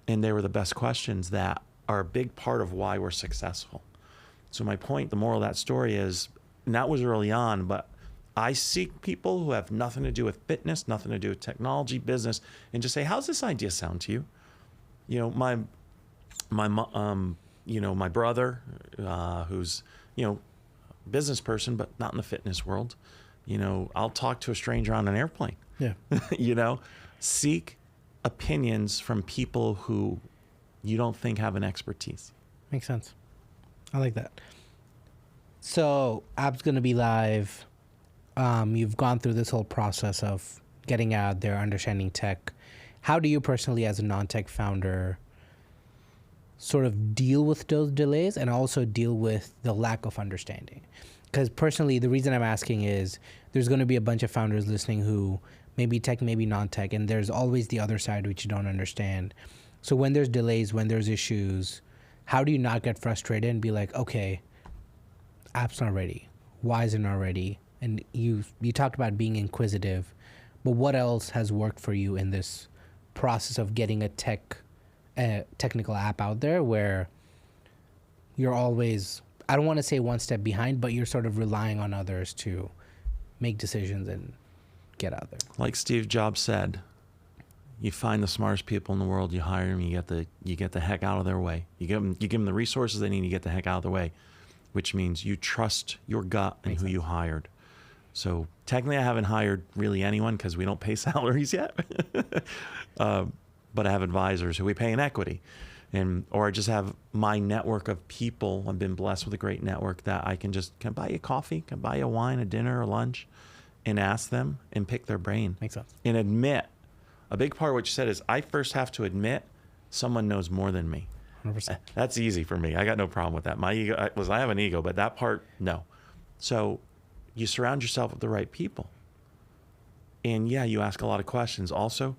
And they were the best questions that are a big part of why we're successful. So my point, the moral of that story is, and that was early on, but I seek people who have nothing to do with fitness, nothing to do with technology, business, and just say, how's this idea sound to you? My brother, who's, business person, but not in the fitness world. I'll talk to a stranger on an airplane. Yeah. Seek opinions from people who you don't think have an expertise. Makes sense. I like that. So app's going to be live. You've gone through this whole process of getting out there, understanding tech. How do you personally, as a non-tech founder, sort of deal with those delays and also deal with the lack of understanding? Because personally, the reason I'm asking is there's going to be a bunch of founders listening who maybe tech, maybe non-tech, and there's always the other side which you don't understand. So when there's delays, when there's issues, how do you not get frustrated and be like, okay, app's not ready. Why is it not ready? And you talked about being inquisitive, but what else has worked for you in this process of getting a technical app out there where you're always, I don't want to say one step behind, but you're sort of relying on others to make decisions and get out there? Like Steve Jobs said, you find the smartest people in the world, you hire them, you get the heck out of their way. You give them the resources they need, you get the heck out of their way, which means you trust your gut and who you hired. So technically I haven't hired really anyone because we don't pay salaries yet. But I have advisors who we pay in equity. Or I just have my network of people. I've been blessed with a great network that I can I buy you coffee, can buy you wine, a dinner, or lunch, and ask them and pick their brain. Makes sense. And admit, a big part of what you said is I first have to admit someone knows more than me. 100%. That's easy for me. I got no problem with that. My ego, I have an ego, but that part, no. So you surround yourself with the right people. And yeah, you ask a lot of questions. Also,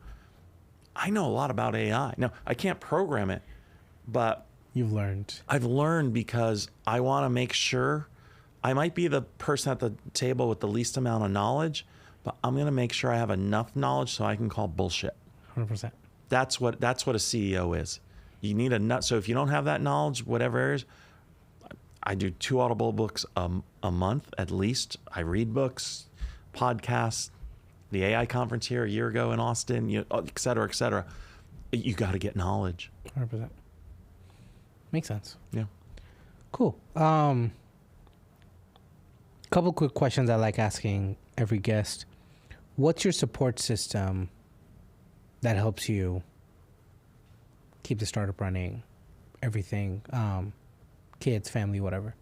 I know a lot about AI. Now, I can't program it, but You've learned. I've learned because I want to make sure I might be the person at the table with the least amount of knowledge, but I'm going to make sure I have enough knowledge so I can call bullshit. 100%. That's what a CEO is. You need a nut. So if you don't have that knowledge, whatever areas, I do 2 Audible books a month at least. I read books, podcasts, the AI conference here a year ago in Austin, et cetera, et cetera. You got to get knowledge. 100%. Makes sense. Yeah. Cool. Couple quick questions I like asking every guest. What's your support system that helps you keep the startup running, everything, kids, family, whatever?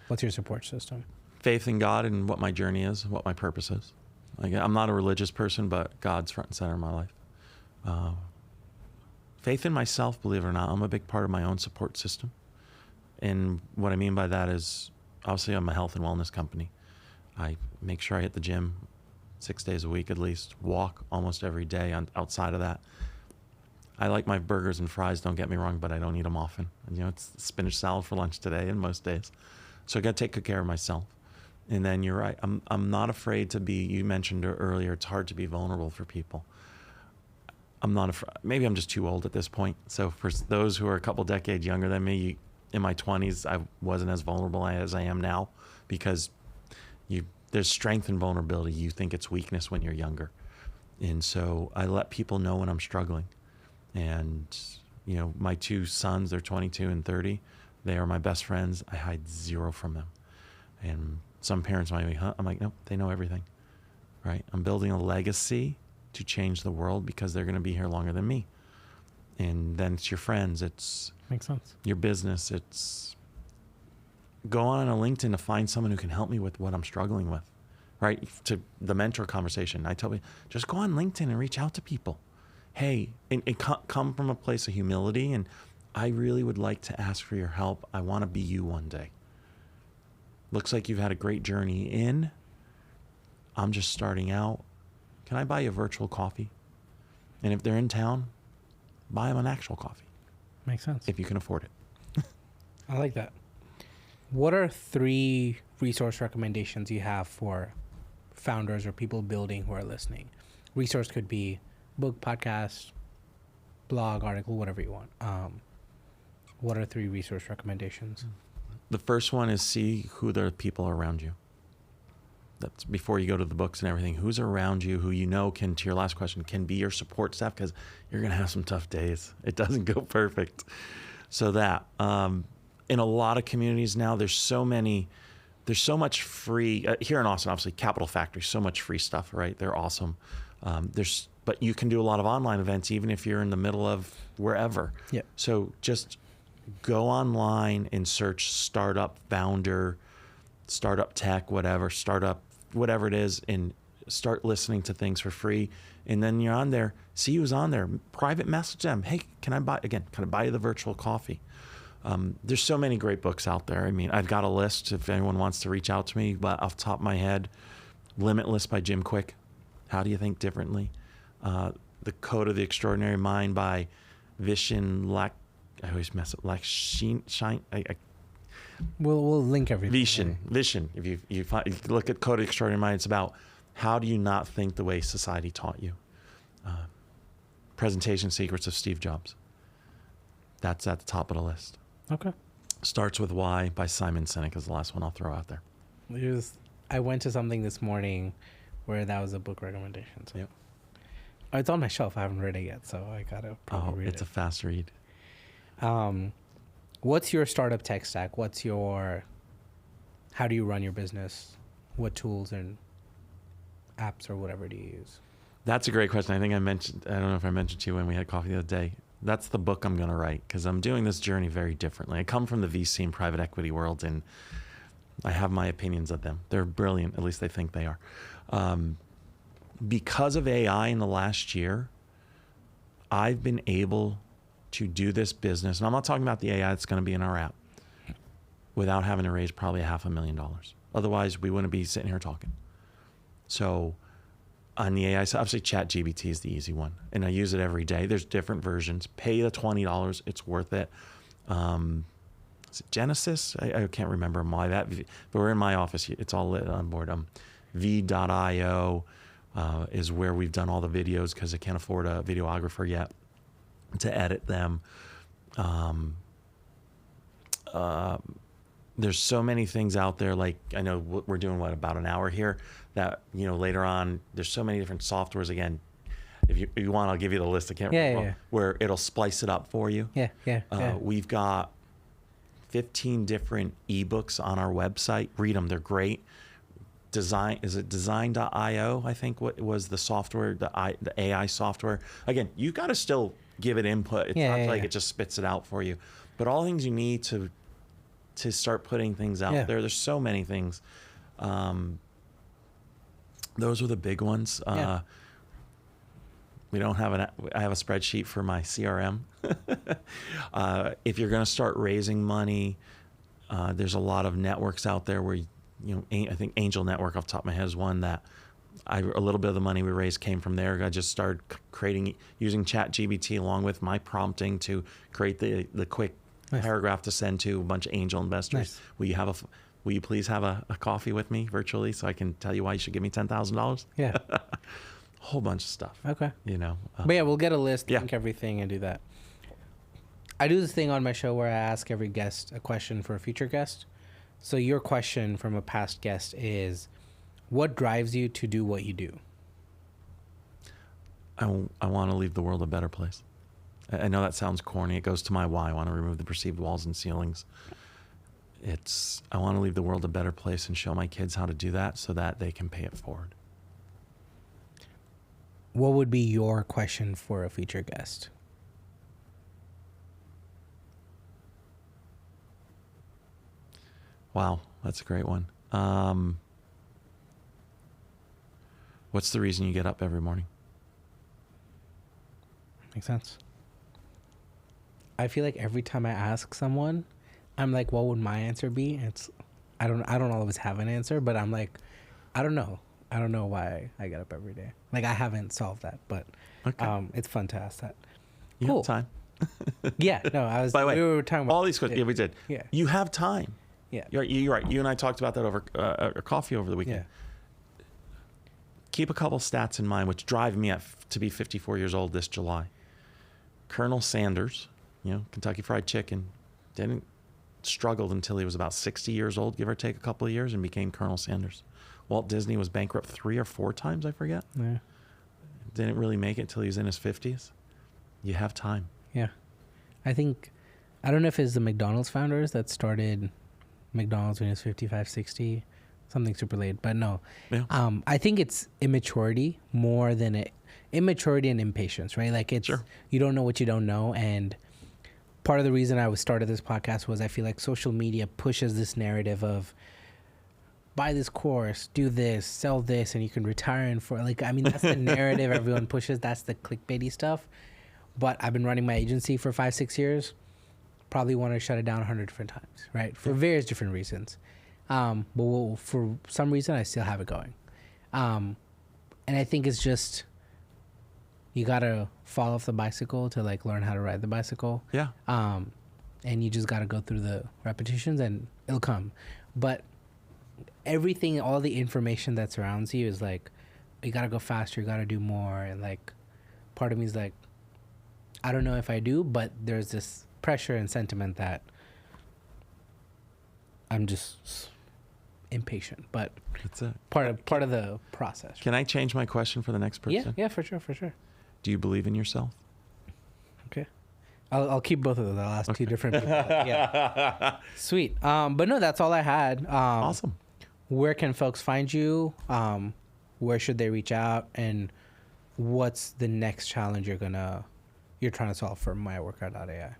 What's your support system? Faith in God and what my journey is, what my purpose is. Like, I'm not a religious person, but God's front and center in my life. Faith in myself, believe it or not, I'm a big part of my own support system. And what I mean by that is, obviously, I'm a health and wellness company. I make sure I hit the gym 6 days a week at least, walk almost every day outside of that. I like my burgers and fries, don't get me wrong, but I don't eat them often. It's spinach salad for lunch today and most days. So I got to take good care of myself. And then you're right. I'm not afraid to be, you mentioned earlier, it's hard to be vulnerable for people. I'm not afraid. Maybe I'm just too old at this point. So for those who are a couple decades younger than me, in my 20s, I wasn't as vulnerable as I am now because there's strength in vulnerability. You think it's weakness when you're younger. And so I let people know when I'm struggling. And, my 2 sons, they're 22 and 30. They are my best friends. I hide zero from them. And some parents might be, huh? I'm like, nope, they know everything, right? I'm building a legacy to change the world because they're going to be here longer than me. And then it's your friends, it's Makes sense. your business, it's go on a LinkedIn to find someone who can help me with what I'm struggling with, right? To the mentor conversation, I tell you, just go on LinkedIn and reach out to people. Hey, and come from a place of humility, and I really would like to ask for your help. I want to be you one day. Looks like you've had a great journey in. I'm just starting out. Can I buy you a virtual coffee? And if they're in town, buy them an actual coffee. Makes sense. If you can afford it. I like that. What are 3 resource recommendations you have for founders or people building who are listening? Resource could be book, podcast, blog, article, whatever you want. What are 3 resource recommendations? The first one is see who the people around you. That's before you go to the books and everything. Who's around you who you know can, to your last question, can be your support staff, because you're going to have some tough days. It doesn't go perfect. So that, in a lot of communities now, there's so much free, here in Austin, obviously, Capital Factory, so much free stuff, right? They're awesome. But you can do a lot of online events, even if you're in the middle of wherever. Yeah. So just go online and search startup founder, startup tech, whatever it is, and start listening to things for free. And then you're on there, see who's on there, private message them. Hey, can I buy you the virtual coffee? There's so many great books out there. I mean, I've got a list if anyone wants to reach out to me, but off the top of my head, Limitless by Jim Quick. How do you think differently? The Code of the Extraordinary Mind by Vishen I always mess up. We'll link everything. Vishen. If you look at Code of the Extraordinary Mind, it's about how do you not think the way society taught you. Presentation Secrets of Steve Jobs. That's at the top of the list. Okay. Starts with Why by Simon Sinek is the last one I'll throw out there. I went to something this morning where that was a book recommendation. So. Yep. It's on my shelf. I haven't read it yet, so I gotta probably read it. It's a fast read. What's your startup tech stack? How do you run your business? What tools and apps or whatever do you use? That's a great question. I don't know if I mentioned to you when we had coffee the other day. That's the book I'm going to write, because I'm doing this journey very differently. I come from the VC and private equity world, and I have my opinions of them. They're brilliant. At least they think they are. Because of AI in the last year, I've been able to do this business, and I'm not talking about the AI that's going to be in our app, without having to raise probably $500,000. Otherwise, we wouldn't be sitting here talking. So on the AI side, obviously ChatGPT is the easy one, and I use it every day. There's different versions. Pay the $20. It's worth it. Is it Genesis? I can't remember why that, but we're in my office. It's all lit on board. V.io is where we've done all the videos, because I can't afford a videographer yet to edit them. There's so many things out there. Like, I know we're doing about an hour here, that, later on, there's so many different softwares. Again, if you want, I'll give you the list. I can't remember. Where it'll splice it up for you. Yeah. We've got 15 different ebooks on our website. Read them. They're great. Is it design.io? I think what was the software, the AI software. Again, you got to still give it input. It's not like it just spits it out for you. But all things you need to start putting things out there. There's so many things. Those are the big ones. We don't have I have a spreadsheet for my CRM. If you're going to start raising money, there's a lot of networks out there where, I think Angel Network off the top of my head is one that a little bit of the money we raised came from there. I just started using ChatGPT along with my prompting to create the quick paragraph to send to a bunch of angel investors. Nice. Will you please have a coffee with me virtually so I can tell you why you should give me $10,000? Yeah. A whole bunch of stuff. Okay. But we'll get a list, link everything, and do that. I do this thing on my show where I ask every guest a question for a future guest. So your question from a past guest is, what drives you to do what you do? I want to leave the world a better place. I know that sounds corny. It goes to my why. I want to remove the perceived walls and ceilings. I want to leave the world a better place and show my kids how to do that so that they can pay it forward. what would be your question for a future guest? Wow, that's a great one. What's the reason you get up every morning? Makes sense. I feel like every time I ask someone, I'm like, what would my answer be? I don't always have an answer, but I'm like, I don't know. I don't know why I get up every day. Like, I haven't solved that, but it's fun to ask that. You Cool. have time. Yeah, no, By the way, we were talking about all these questions. Yeah, we did. Yeah. You have time. Yeah. You're right. You and I talked about that over coffee over the weekend. Yeah. Keep a couple stats in mind, which drive me to be 54 years old this July. Colonel Sanders, Kentucky Fried Chicken, struggled until he was about 60 years old, give or take a couple of years, and became Colonel Sanders. Walt Disney was bankrupt 3 or 4 times, I forget. Yeah. Didn't really make it till he was in his 50s. You have time. Yeah. I don't know if it's the McDonald's founders that started McDonald's when he was 55, 60, something super late, but no. Yeah. I think it's immaturity more than immaturity and impatience, right? Like Sure. You don't know what you don't know. And part of the reason I started this podcast was I feel like social media pushes this narrative of buy this course, do this, sell this, and you can retire in for that's the narrative everyone pushes. That's the clickbaity stuff. But I've been running my agency for 5-6 years. Probably want to shut it down 100 different times, right? For various different reasons. But for some reason, I still have it going. And I think it's just, you got to fall off the bicycle to learn how to ride the bicycle. Yeah. And you just got to go through the repetitions and it'll come. But everything, all the information that surrounds you is you got to go faster, you got to do more. And part of me is I don't know if I do, but there's this pressure and sentiment that I'm just impatient, but That's it. part of the process. Can I change my question for the next person? Yeah, for sure. Do you believe in yourself? Okay. I'll keep both of those. I'll ask 2 different people. Yeah. Sweet. But no, that's all I had. Awesome. Where can folks find you? Where should they reach out? And what's the next challenge you're trying to solve for myworkout.ai?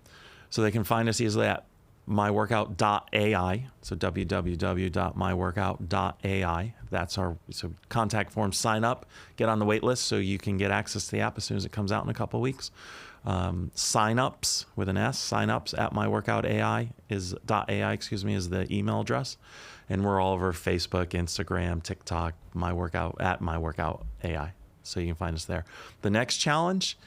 So they can find us easily at myworkout.ai. So www.myworkout.ai. That's so contact form, sign up, get on the wait list so you can get access to the app as soon as it comes out in a couple of weeks. Signups with an S, signups at myworkout.ai is the email address. And we're all over Facebook, Instagram, TikTok, myworkout.ai. So you can find us there. The next challenge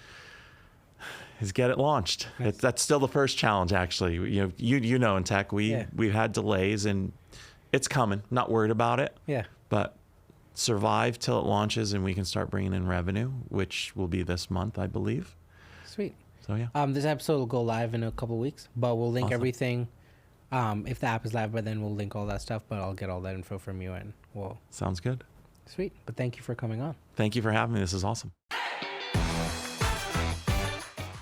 is get it launched. Nice. That's still the first challenge, actually. You know, in tech, we've had delays, and it's coming. Not worried about it. Yeah. But survive till it launches, and we can start bringing in revenue, which will be this month, I believe. Sweet. So yeah. This episode will go live in a couple weeks, but we'll link Awesome. everything. If the app is live by then, we'll link all that stuff. But I'll get all that info from you, and we'll. Sounds good. Sweet. But thank you for coming on. Thank you for having me. This is awesome.